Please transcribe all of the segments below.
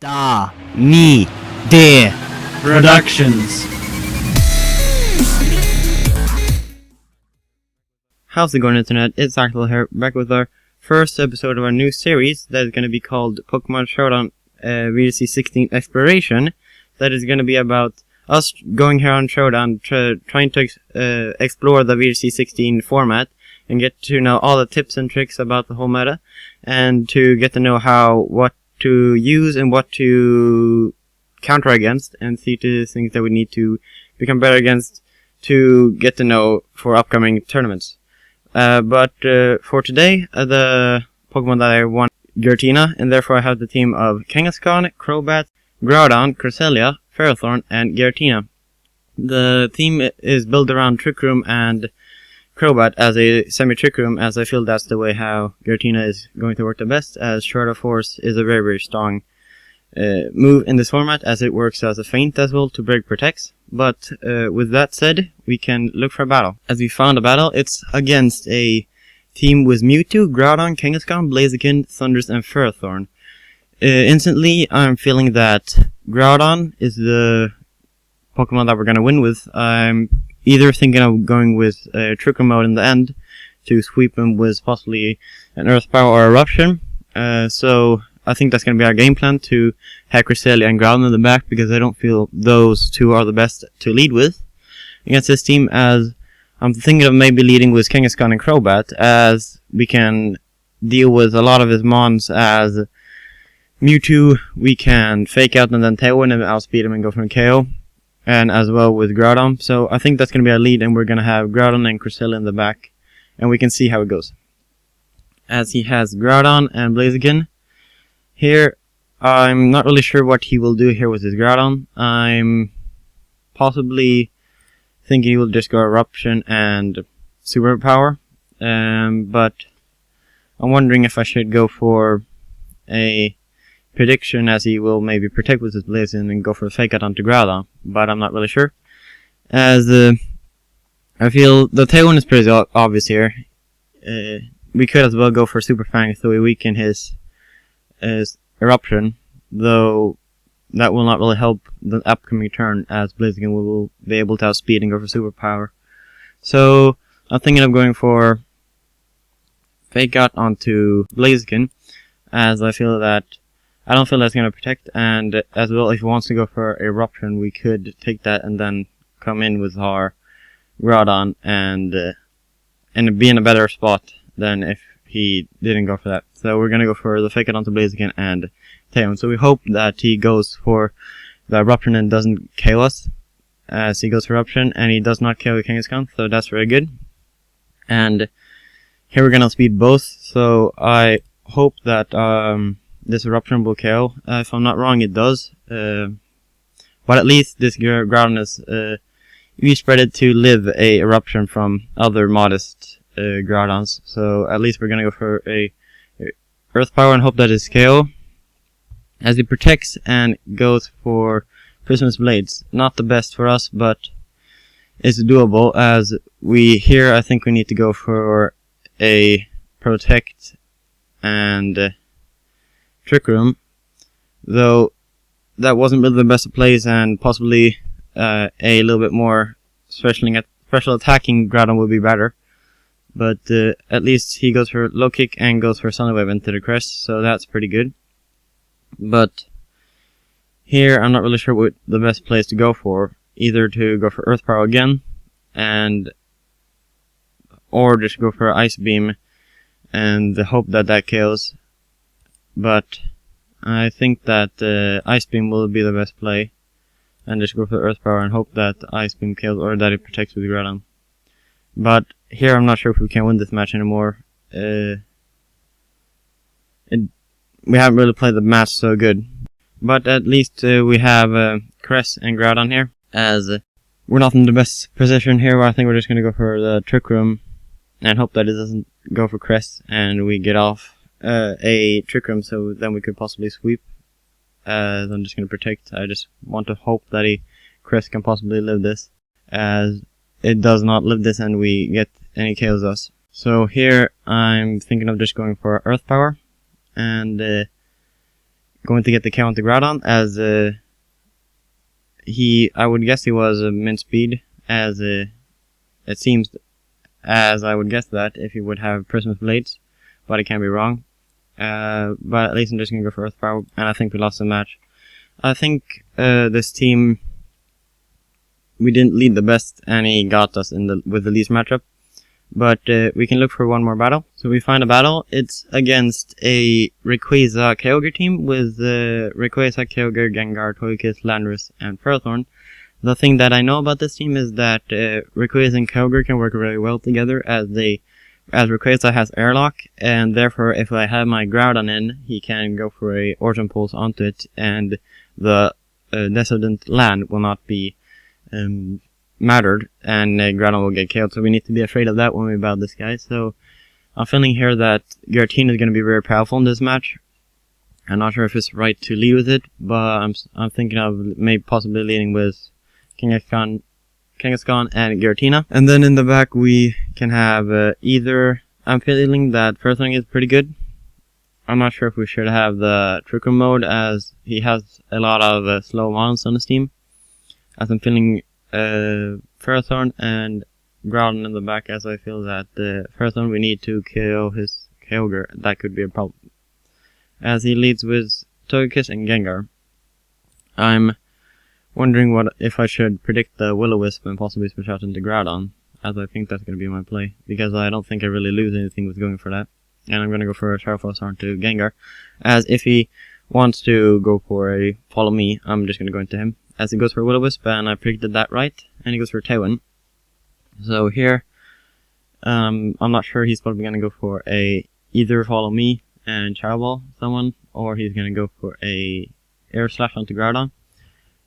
DaNiDe Productions. How's it going, Internet? It's Axilotl here, back with our first episode of our new series that is going to be called Pokemon Showdown VGC 16 Exploration. That is going to be about us going here on Showdown, trying to explore the VGC 16 format and get to know all the tips and tricks about the whole meta, and to get to know what to use and what to counter against, and see to things that we need to become better against to get to know for upcoming tournaments. But for today, the Pokemon that I want, Giratina, and therefore I have the team of Kangaskhan, Crobat, Groudon, Cresselia, Ferrothorn, and Giratina. The team is built around Trick Room and Crobat as a semi-Trick Room, as I feel that's the way how Giratina is going to work the best, as Shard of Force is a very, very strong move in this format, as it works as a feint as well to break protects. But with that said, we can look for a battle. As we found a battle, it's against a team with Mewtwo, Groudon, Kangaskhan, Blaziken, Thundurus, and Ferrothorn. Instantly, I'm feeling that Groudon is the Pokemon that we're going to win with. I'm either thinking of going with Trick Room mode in the end to sweep him with possibly an Earth Power or Eruption. So I think that's going to be our game plan, to have Cresselia and Groudon in the back, because I don't feel those two are the best to lead with against this team, as I'm thinking of maybe leading with Kangaskhan and Crobat, as we can deal with a lot of his mons. As Mewtwo, we can fake out and then tailwind and outspeed him and go for a KO, and as well with Groudon. So I think that's going to be our lead, and we're going to have Groudon and Cresselia in the back, and we can see how it goes. As he has Groudon and Blaziken. Here, I'm not really sure what he will do here with his Groudon. I'm possibly thinking he will just go Eruption and Superpower. But I'm wondering if I should go for a prediction, as he will maybe protect with his Blaziken and go for a Fake Out onto Groudon. But I'm not really sure. As I feel the Tailwind is pretty obvious here. We could as well go for Super Fang, so we weaken his Eruption, though that will not really help the upcoming turn, as Blaziken will be able to outspeed and go for Superpower. So I'm thinking of going for Fake Out onto Blaziken, as I feel that I don't feel that's going to protect, and as well, if he wants to go for Eruption, we could take that and then come in with our Groudon and be in a better spot than if he didn't go for that. So we're going to go for the Fake It onto Blaziken and Tailwind. So we hope that he goes for the Eruption and doesn't KO us, as he goes for Eruption, and he does not KO the Kangaskhan, so that's very good. And here we're going to speed both, so I hope that this Eruption will KO. If I'm not wrong, it does. But at least this Groudon is spreaded to live a Eruption from other modest Groudons, so at least we're gonna go for a Earth Power and hope that is KO, as he protects and goes for Prisma's Blades. Not the best for us, but it's doable, as here I think we need to go for a Protect and Trick Room, though that wasn't really the best of plays, and possibly a little bit more special attacking Groudon would be better. But at least he goes for Low Kick and goes for Sunny Wave into the crest, so that's pretty good. But here I'm not really sure what the best place to go for. Either to go for Earth Power again, or just go for Ice Beam and hope that that kills. But I think that Ice Beam will be the best play, and just go for Earth Power and hope that Ice Beam kills, or that it protects with Groudon. But here I'm not sure if we can win this match anymore. We haven't really played the match so good. But at least we have Cress and Groudon here, as we're not in the best position here. I think we're just going to go for the Trick Room and hope that it doesn't go for Cress and we get off a Trick Room, so then we could possibly sweep. As I'm just going to protect. I just want to hope that Cress can possibly live this, as it does not live this and we get any KOs us. So here I'm thinking of just going for Earth Power and going to get the kill on the Groudon, as I would guess he was mint speed, as it seems, as I would guess that if he would have Prisma's Blades, but I can't be wrong. But at least I'm just gonna go for Earth Power, and I think we lost the match. I think this team, we didn't lead the best, and he got us with the least matchup. But we can look for one more battle. So we find a battle. It's against a Rayquaza Kyogre team with Rayquaza, Kyogre, Gengar, Togekiss, Landorus, and Ferrothorn. The thing that I know about this team is that Rayquaza and Kyogre can work really well together, as Rayquaza has airlock, and therefore if I have my Groudon in, he can go for a Origin Pulse onto it, and the Descendant Land will not be mattered, and Groudon will get killed, so we need to be afraid of that when we battle this guy. So I'm feeling here that Giratina is going to be very powerful in this match. I'm not sure if it's right to lead with it, but I'm thinking of maybe possibly leading with Kangaskhan and Giratina. And then in the back we can have either, I'm feeling that Ferrothorn is pretty good. I'm not sure if we should have the Trick Room mode, as he has a lot of slow mons on his team. As I'm feeling Ferrothorn and Groudon in the back, as I feel that Ferrothorn, we need to kill his Kyogre. That could be a problem, as he leads with Togekiss and Gengar. I'm wondering if I should predict the Will-O-Wisp and possibly switch out into Groudon, as I think that's going to be my play, because I don't think I really lose anything with going for that. And I'm going to go for a Shadow Frost onto Gengar, as if he wants to go for a Follow Me, I'm just going to go into him. As he goes for Will-O-Wisp, and I predicted that right, and he goes for Tailwind. So here, I'm not sure he's probably going to go for either Follow Me and Shadow Ball someone, or he's going to go for a Air Slash onto Groudon.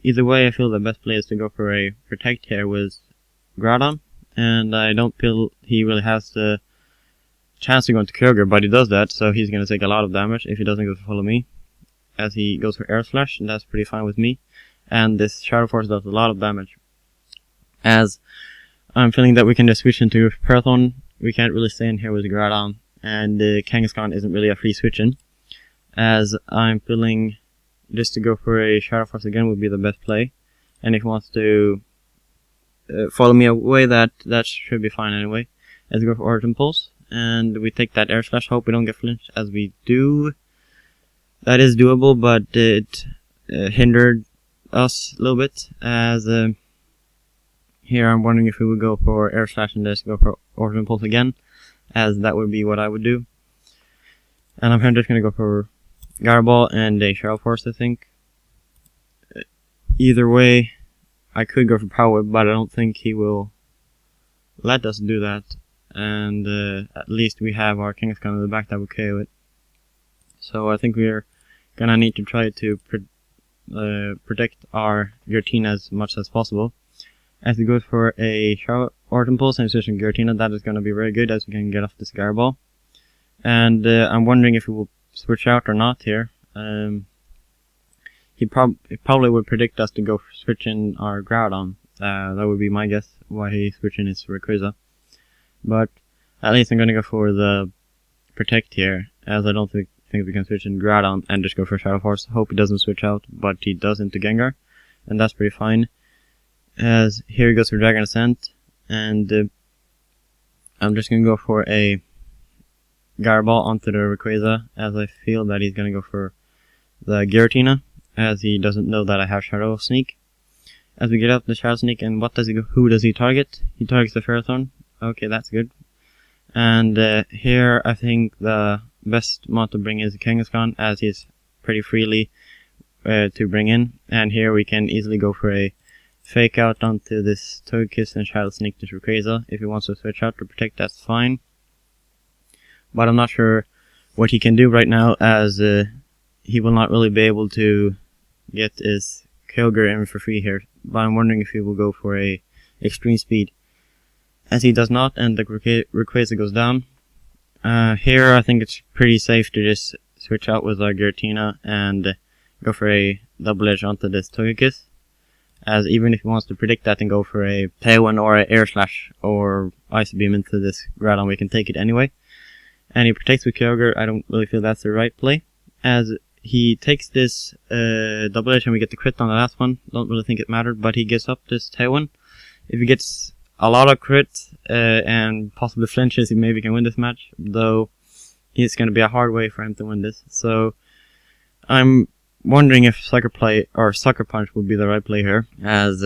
Either way, I feel the best play is to go for a Protect here with Groudon, and I don't feel he really has the chance to go into Kyogre, but he does that, so he's going to take a lot of damage if he doesn't go for Follow Me. As he goes for Air Slash, and that's pretty fine with me. And this Shadow Force does a lot of damage. As I'm feeling that we can just switch into Ferrothorn, we can't really stay in here with Groudon, and Kangaskhan isn't really a free switch in. As I'm feeling just to go for a Shadow Force again would be the best play. And if he wants to Follow Me away, that should be fine anyway. As we go for Origin Pulse, and we take that Air Slash, hope we don't get flinched, as we do. That is doable, but it hindered us a little bit, as here I'm wondering if we would go for Air Slash and just go for Origin Pulse again, as that would be what I would do. And I'm just going to go for Garball and a Shadow Force, I think. Either way, I could go for Power Whip, but I don't think he will let us do that. And at least we have our Kangaskhan in the back that will KO it. So I think we're gonna need to try to protect our Giratina as much as possible. As he goes for a Origin Pulse and switching Giratina, that is gonna be very good, as we can get off this Garball. And I'm wondering if he will switch out or not here. He probably would predict us to go for switching our Groudon. That would be my guess why he's switching his Rayquaza. But at least I'm gonna go for the Protect here, as I don't think we can switch in Groudon and just go for Shadow Force. Hope he doesn't switch out, but he does into Gengar, and that's pretty fine. As here he goes for Dragon Ascent, and I'm just gonna go for a Garball onto the Rayquaza, as I feel that he's gonna go for the Giratina, as he doesn't know that I have Shadow Sneak. As we get up the Shadow Sneak, and who does he target? He targets the Ferrothorn. Okay, that's good. And here I think the best mod to bring is Kangaskhan, as he's pretty freely to bring in. And here we can easily go for a Fake Out onto this Togekiss and Shadow Sneak to Rayquaza. If he wants to switch out to Protect, that's fine. But I'm not sure what he can do right now, as he will not really be able to get his Kyogre in for free here. But I'm wondering if he will go for a Extreme Speed. As he does not, and the Rayquaza goes down. Here I think it's pretty safe to just switch out with our Giratina and go for a Double Edge onto this Togekiss. As even if he wants to predict that and go for a Tailwind or an Air Slash or Ice Beam into this Groudon, we can take it anyway. And he protects with Kyogre. I don't really feel that's the right play, as he takes this double edge and we get the crit on the last one. Don't really think it mattered, but he gives up this Taiwan. If he gets a lot of crit and possibly flinches, he maybe can win this match, though it's going to be a hard way for him to win this. So I'm wondering if Sucker Play or Sucker Punch would be the right play here, as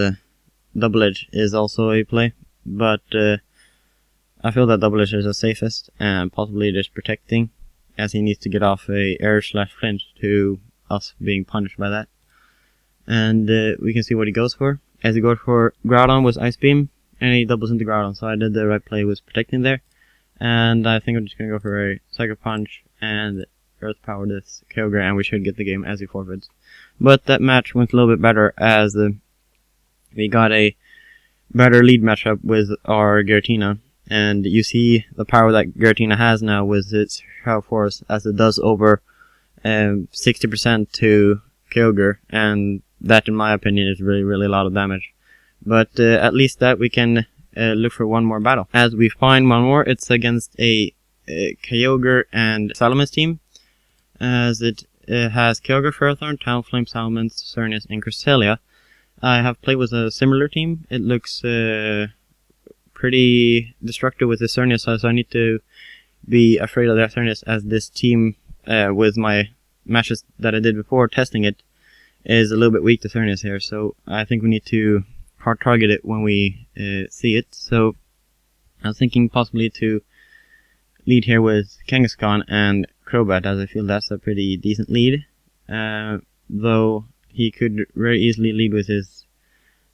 Double Edge is also a play, but I feel that Double Edge is the safest and possibly just protecting, as he needs to get off a air/flinch to us being punished by that. And we can see what he goes for. As he goes for Groudon with Ice Beam, and he doubles into Groudon, so I did the right play with protecting there. And I think I'm just going to go for a Sucker Punch and Earth Power this Kyogre, and we should get the game as he forfeits. But that match went a little bit better, as we got a better lead matchup with our Giratina. And you see the power that Giratina has now with its Shadow Force, as it does over 60% to Kyogre, and that in my opinion is really a lot of damage. But at least that we can look for one more battle. As we find one more, it's against a Kyogre and Salamence team, as it has Kyogre, Ferrothorn, Talonflame, Salamence, Xerneas, and Cresselia. I have played with a similar team. It looks pretty destructive with the Xerneas, so I need to be afraid of the Xerneas, as this team, with my matches that I did before testing it, is a little bit weak to Xerneas here, so I think we need to hard target it when we see it. So I was thinking possibly to lead here with Kangaskhan and Crobat, as I feel that's a pretty decent lead, though he could very easily lead with his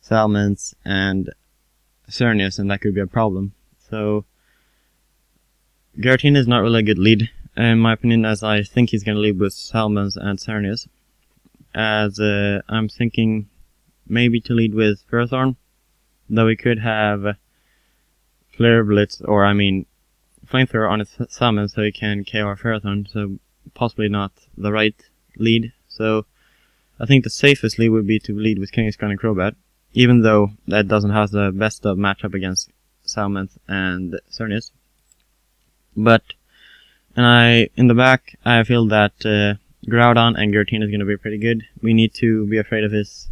Salamence and Xerneas, and that could be a problem. So Giratina is not really a good lead, in my opinion, as I think he's going to lead with Salamence and Xerneas. As I'm thinking maybe to lead with Ferrothorn, though we could have Flare Blitz, or I mean Flamethrower on his Salamence, so he can KO our Ferrothorn, so possibly not the right lead. So I think the safest lead would be to lead with Kangaskhan and Crobat, even though that doesn't have the best of matchup against Salamence and Xerneas. But in the back, I feel that Groudon and Giratina is going to be pretty good. We need to be afraid of his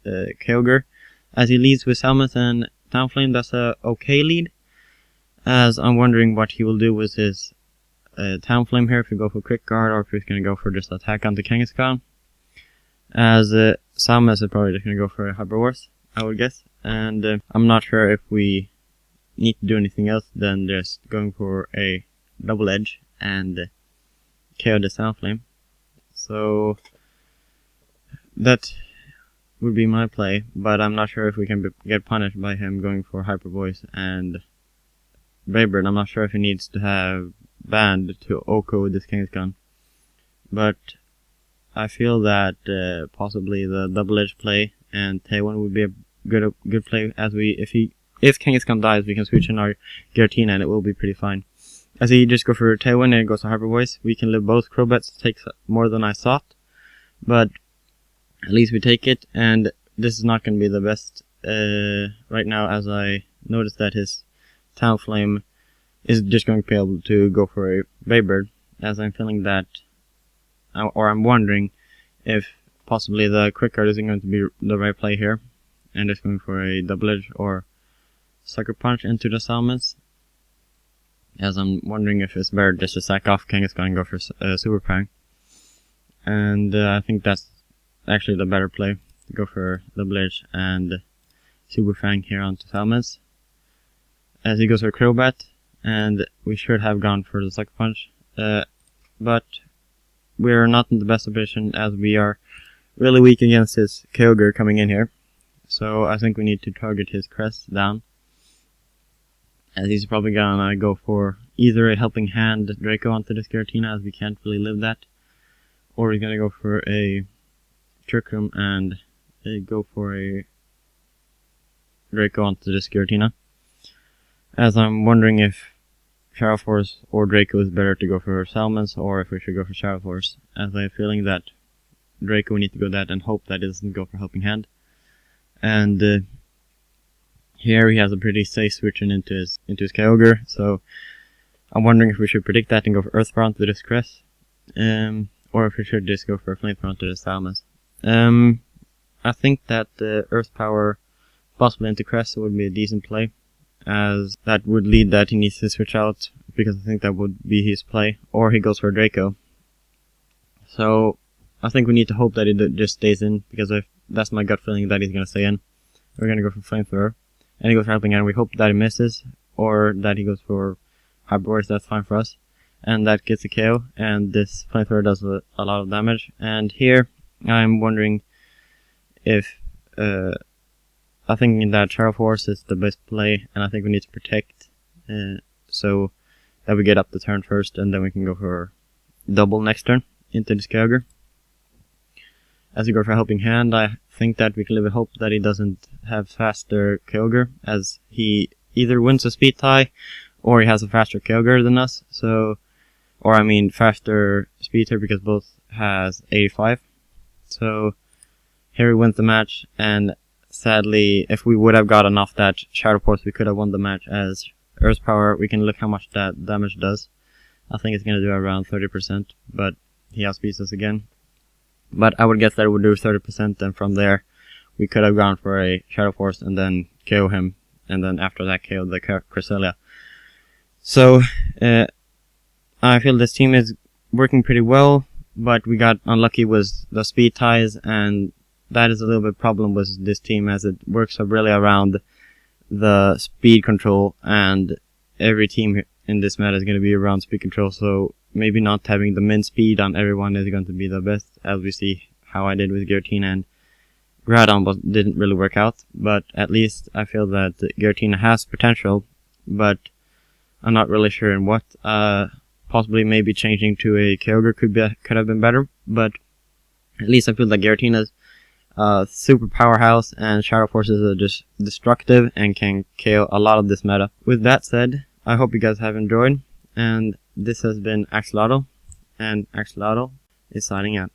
Kyogre, as he leads with Salamence and Talonflame. That's a okay lead, as I'm wondering what he will do with his Talonflame here, if we go for Quick Guard or if he's going to go for just attack onto Kangaskhan. As Salamence is probably just going to go for a Hyper Wars, I would guess, and I'm not sure if we need to do anything else than just going for a Double Edge and KO the Talonflame. So that would be my play, but I'm not sure if we can get punished by him going for Hyper Voice and Brave Bird. I'm not sure if he needs to have Band to OHKO with this Kangaskhan, but I feel that possibly the Double Edge play and Taiwan would be a good play, as if Kangaskhan dies, we can switch in our Giratina and it will be pretty fine. As he just go for Taiwan and it goes to Hyper Voice, we can live both Crobats. It takes more than I thought, but at least we take it, and this is not going to be the best right now, as I noticed that his Talonflame is just going to be able to go for a Brave Bird, as I'm feeling that, or I'm wondering if possibly the Quick Guard isn't going to be the right play here, and just going for a Double Edge or Sucker Punch into the Salamence, as I'm wondering if it's better just to sack off Kangaskhan and go for Super Fang. And I think that's actually the better play, to go for Double Edge and Super Fang here onto Salamence. As he goes for Crobat, and we should have gone for the Sucker Punch, but we're not in the best position, as we are really weak against his Kyogre coming in here. So I think we need to target his crest down, as he's probably gonna go for either a Helping Hand Draco onto this Giratina, as we can't really live that, or he's gonna go for a Trick Room and go for a Draco onto this Giratina, as I'm wondering if Shadow Force or Draco is better to go for Salamence, or if we should go for Shadow Force, as I have a feeling that Draco, we need to go that and hope that it doesn't go for Helping Hand. And here he has a pretty safe switching into his Kyogre, so I'm wondering if we should predict that and go for Earth Power onto this Crest, or if we should just go for a flamethrower onto the Salmas. I think that the Earth Power possibly into Crest would be a decent play, as that would lead that he needs to switch out, because I think that would be his play, or he goes for a Draco. So I think we need to hope that it just stays in, because that's my gut feeling that he's going to stay in. We're going to go for Flamethrower, and he goes for Helping Hand. We hope that he misses, or that he goes for Hyperboard, that's fine for us. And that gets a KO, and this Flamethrower does a lot of damage. And here, I'm wondering if, I think that Shadow Force is the best play, and I think we need to protect, so that we get up the turn first, and then we can go for double next turn into this Kyogre. As we go for Helping Hand, I think that we can live with hope that he doesn't have faster Kyogre, as he either wins a speed tie, or he has a faster Kyogre than us, so, or I mean faster speed tie, because both has 85. So here he wins the match, and sadly, if we would have gotten off that Shadow Force, we could have won the match, as Earth Power, we can look how much that damage does. I think it's going to do around 30%, but he outspeeds us again. But I would guess that it would do 30%, and from there, we could have gone for a Shadow Force and then KO him, and then after that KO the Cresselia. So, I feel this team is working pretty well, but we got unlucky with the speed ties, and that is a little bit problem with this team, as it works really around the speed control, and every team in this meta is going to be around speed control, so maybe not having the min speed on everyone is going to be the best, as we see how I did with Giratina and Groudon, but didn't really work out. But at least I feel that Giratina has potential, but I'm not really sure in what. Possibly maybe changing to a Kyogre could have been better, but at least I feel that Giratina's super powerhouse, and Shadow Forces are just destructive and can KO a lot of this meta. With that said, I hope you guys have enjoyed, and this has been Axilotl, and Axilotl is signing out.